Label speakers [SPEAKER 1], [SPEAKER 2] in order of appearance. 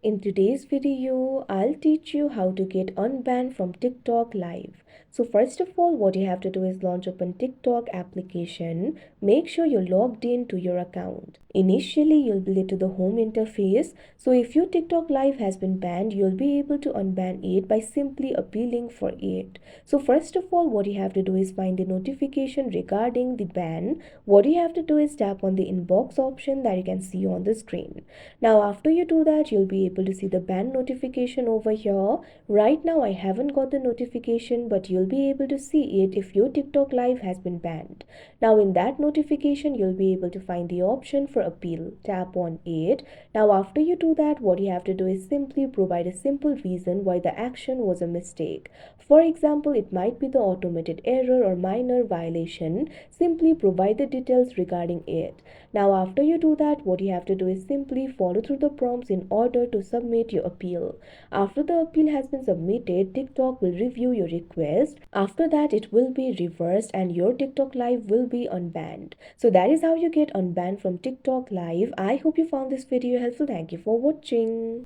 [SPEAKER 1] In today's video, I'll teach you how to get unbanned from TikTok Live. So first of all, what you have to do is launch open TikTok application. Make sure you're logged in to your account. Initially, you'll be led to the home interface. So if your TikTok Live has been banned, you'll be able to unban it by simply appealing for it. So first of all, what you have to do is find the notification regarding the ban. What you have to do is tap on the inbox option that you can see on the screen. Now after you do that, you'll be able to see the ban notification over here. Right now I haven't got the notification, but you'll be able to see it if your TikTok Live has been banned. Now in that notification, you'll be able to find the option for appeal. Tap on it. Now after you do that, what you have to do is simply provide a simple reason why the action was a mistake. For example, it might be the automated error or minor violation. Simply provide the details regarding it. Now after you do that, what you have to do is simply follow through the prompts in order to submit your appeal. After the appeal has been submitted, TikTok will review your request. After that, it will be reversed and your TikTok Live will be unbanned. So that is how you get unbanned from TikTok Live. I hope you found this video helpful. Thank you for watching.